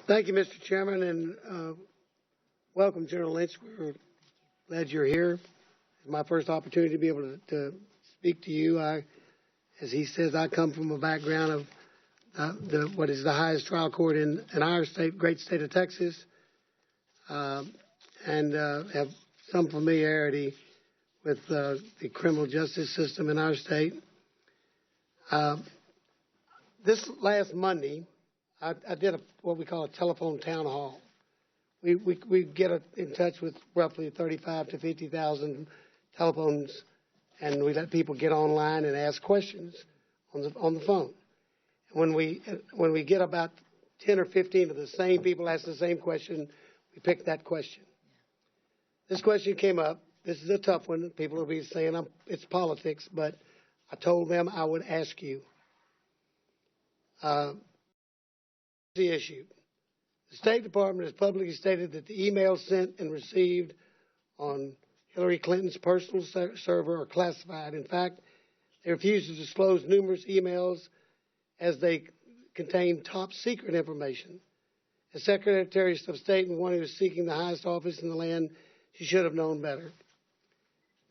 Thank you, Mr. Chairman, and welcome, General Lynch. We're glad you're here. It's my first opportunity to be able to speak to you. As he says, I come from a background of what is the highest trial court in our state, great state of Texas, and have some familiarity with the criminal justice system in our state. This last Monday, I did what we call a telephone town hall. We get in touch with roughly 35 to 50,000 telephones, and we let people get online and ask questions on the phone. And when we get about 10 or 15 of the same people asking the same question, we pick that question. This question came up. This is a tough one. People will be saying it's politics, but I told them I would ask you. The issue. The State Department has publicly stated that the emails sent and received on Hillary Clinton's personal server are classified. In fact, they refuse to disclose numerous emails as they contain top secret information. As Secretary of State and one who is seeking the highest office in the land, she should have known better.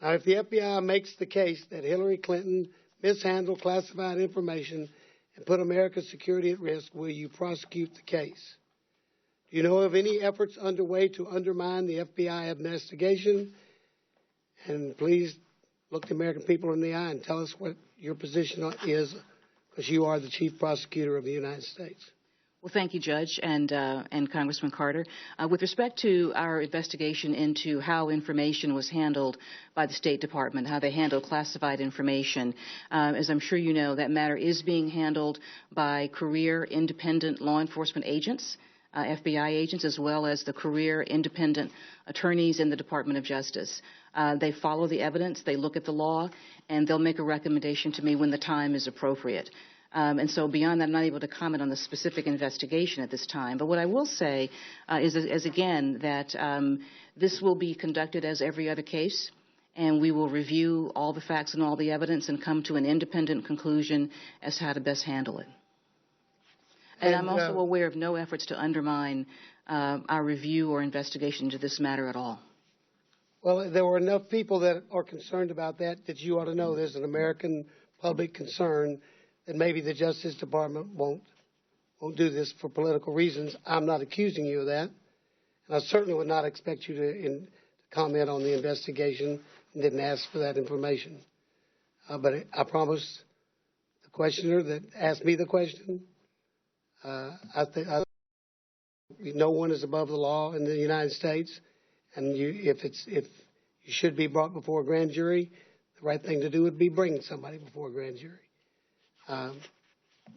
Now, if the FBI makes the case that Hillary Clinton mishandled classified information and put America's security at risk, will you prosecute the case? Do you know of any efforts underway to undermine the FBI investigation? And please look the American people in the eye and tell us what your position is, because you are the Chief Prosecutor of the United States. Well, thank you, Judge and Congressman Carter. With respect to our investigation into how information was handled by the State Department, how they handle classified information, as I'm sure you know, that matter is being handled by career independent law enforcement agents, FBI agents, as well as the career independent attorneys in the Department of Justice. They follow the evidence, they look at the law, and they'll make a recommendation to me when the time is appropriate. And so beyond that, I'm not able to comment on the specific investigation at this time. But what I will say is again, that this will be conducted as every other case, and we will review all the facts and all the evidence and come to an independent conclusion as to how to best handle it. And I'm also aware of no efforts to undermine our review or investigation into this matter at all. Well, there were enough people that are concerned about that you ought to know there's an American public concern that maybe the Justice Department won't do this for political reasons. I'm not accusing you of that, and I certainly would not expect you to comment on the investigation and didn't ask for that information. But I promise the questioner that asked me the question, I think no one is above the law in the United States, and if you should be brought before a grand jury, the right thing to do would be bring somebody before a grand jury.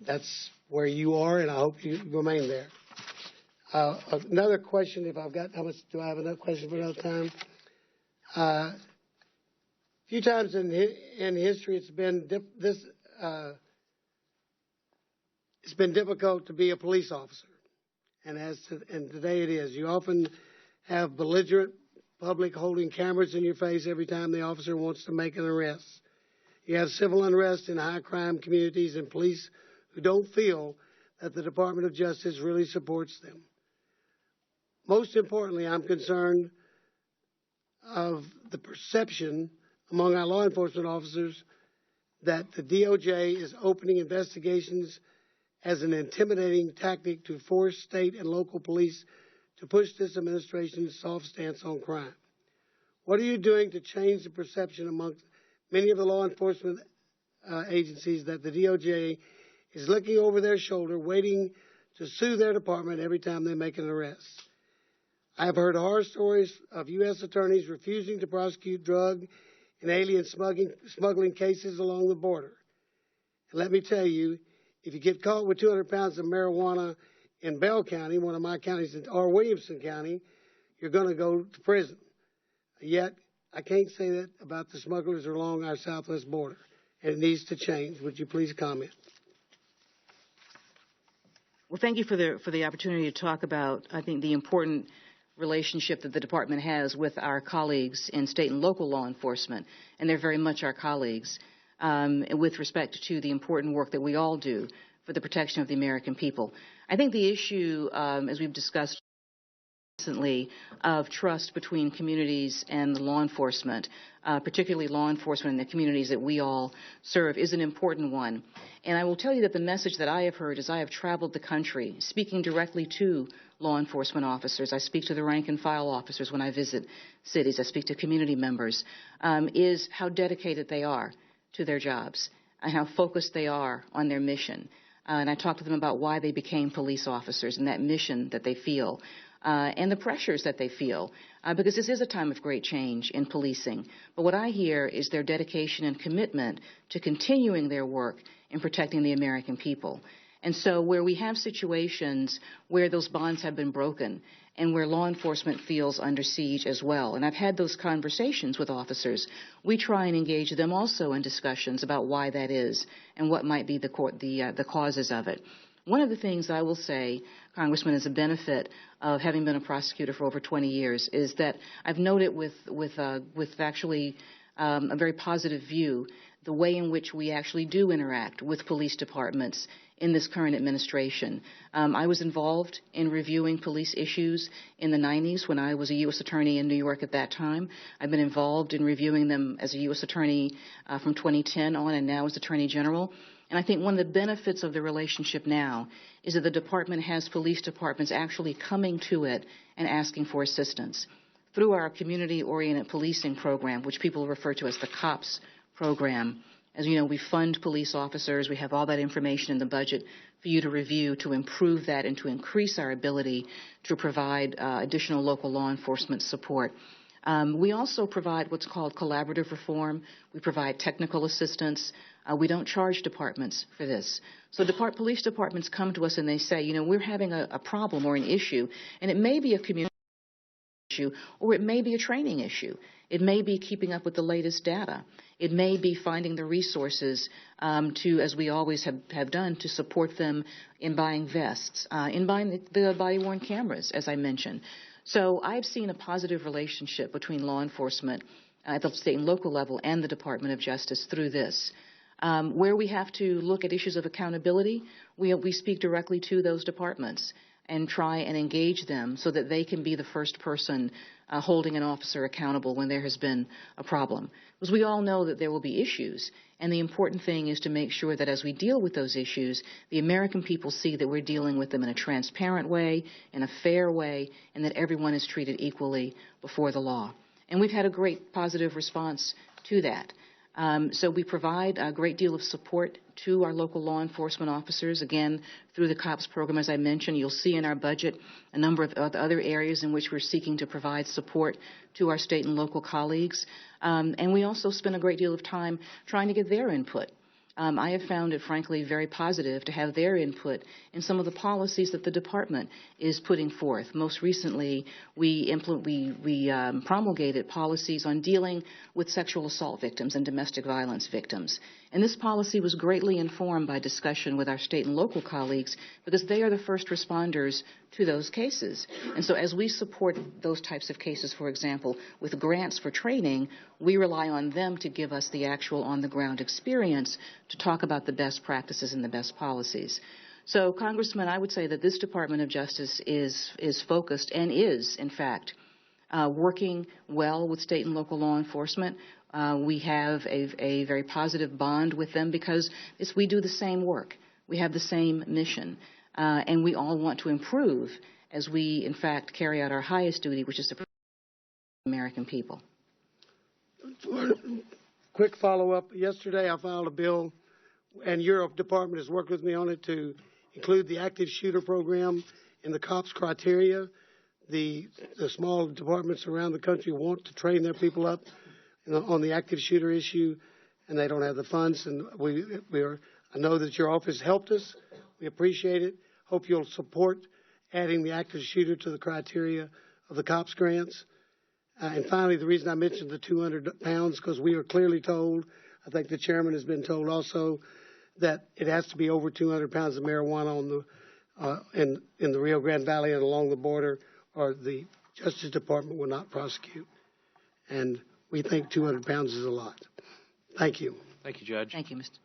That's where you are, and I hope you remain there. Another question, if I've got, how much do I have another question for another time? A few times in history, it's been difficult to be a police officer, and today it is. You often have belligerent public holding cameras in your face every time the officer wants to make an arrest. You have civil unrest in high crime communities and police who don't feel that the Department of Justice really supports them. Most importantly, I'm concerned of the perception among our law enforcement officers that the DOJ is opening investigations as an intimidating tactic to force state and local police to push this administration's soft stance on crime. What are you doing to change the perception amongst many of the law enforcement agencies that the DOJ is looking over their shoulder, waiting to sue their department every time they make an arrest? I have heard horror stories of U.S. attorneys refusing to prosecute drug and alien smuggling cases along the border. And let me tell you, if you get caught with 200 pounds of marijuana in Bell County, one of my counties, or Williamson County, you're going to go to prison. Yet, I can't say that about the smugglers along our southwest border, and it needs to change. Would you please comment? Well, thank you for the opportunity to talk about, I think, the important relationship that the department has with our colleagues in state and local law enforcement, and they're very much our colleagues, with respect to the important work that we all do for the protection of the American people. I think the issue, as we've discussed recently, of trust between communities and the law enforcement, particularly law enforcement in the communities that we all serve, is an important one. And I will tell you that the message that I have heard as I have traveled the country, speaking directly to law enforcement officers, I speak to the rank and file officers when I visit cities, I speak to community members, is how dedicated they are to their jobs and how focused they are on their mission. And I talk to them about why they became police officers and that mission that they feel. And the pressures that they feel, because this is a time of great change in policing. But what I hear is their dedication and commitment to continuing their work in protecting the American people. And so where we have situations where those bonds have been broken and where law enforcement feels under siege as well, and I've had those conversations with officers, we try and engage them also in discussions about why that is and what might be the causes of it. One of the things I will say, Congressman, is a benefit of having been a prosecutor for over 20 years is that I've noted with actually a very positive view the way in which we actually do interact with police departments in this current administration. I was involved in reviewing police issues in the 90s when I was a U.S. attorney in New York at that time. I've been involved in reviewing them as a U.S. attorney from 2010 on and now as Attorney General. And I think one of the benefits of the relationship now is that the department has police departments actually coming to it and asking for assistance. Through our community-oriented policing program, which people refer to as the COPS program, as you know, we fund police officers. We have all that information in the budget for you to review to improve that and to increase our ability to provide additional local law enforcement support. We also provide what's called collaborative reform. We provide technical assistance. We don't charge departments for this. So police departments come to us and they say, you know, we're having a problem or an issue, and it may be a community issue or it may be a training issue. It may be keeping up with the latest data. It may be finding the resources to, as we always have done, to support them in buying vests, in buying the body-worn cameras, as I mentioned. So I've seen a positive relationship between law enforcement at the state and local level and the Department of Justice through this. Where we have to look at issues of accountability, we speak directly to those departments and try and engage them so that they can be the first person holding an officer accountable when there has been a problem. Because we all know that there will be issues, and the important thing is to make sure that as we deal with those issues, the American people see that we're dealing with them in a transparent way, in a fair way, and that everyone is treated equally before the law. And we've had a great positive response to that. So we provide a great deal of support to our local law enforcement officers, again, through the COPS program, as I mentioned. You'll see in our budget a number of other areas in which we're seeking to provide support to our state and local colleagues. And we also spend a great deal of time trying to get their input. I have found it, frankly, very positive to have their input in some of the policies that the department is putting forth. Most recently, we promulgated policies on dealing with sexual assault victims and domestic violence victims. And this policy was greatly informed by discussion with our state and local colleagues because they are the first responders to those cases. And so as we support those types of cases, for example, with grants for training, we rely on them to give us the actual on-the-ground experience to talk about the best practices and the best policies. So, Congressman, I would say that this Department of Justice is focused and is, in fact, working well with state and local law enforcement. We have a very positive bond with them because we do the same work. We have the same mission, and we all want to improve as we, in fact, carry out our highest duty, which is to protect the American people. Quick follow-up. Yesterday I filed a bill, and your department has worked with me on it to include the active shooter program in the COPS criteria. The small departments around the country want to train their people up on the active shooter issue, and they don't have the funds. And I know that your office helped us. We appreciate it. Hope you'll support adding the active shooter to the criteria of the COPS grants. And finally, the reason I mentioned the 200 pounds, because we are clearly told, I think the chairman has been told also, that it has to be over 200 pounds of marijuana on in the Rio Grande Valley and along the border, or the Justice Department will not prosecute. And we think 200 pounds is a lot. Thank you. Thank you, Judge. Thank you, Mr.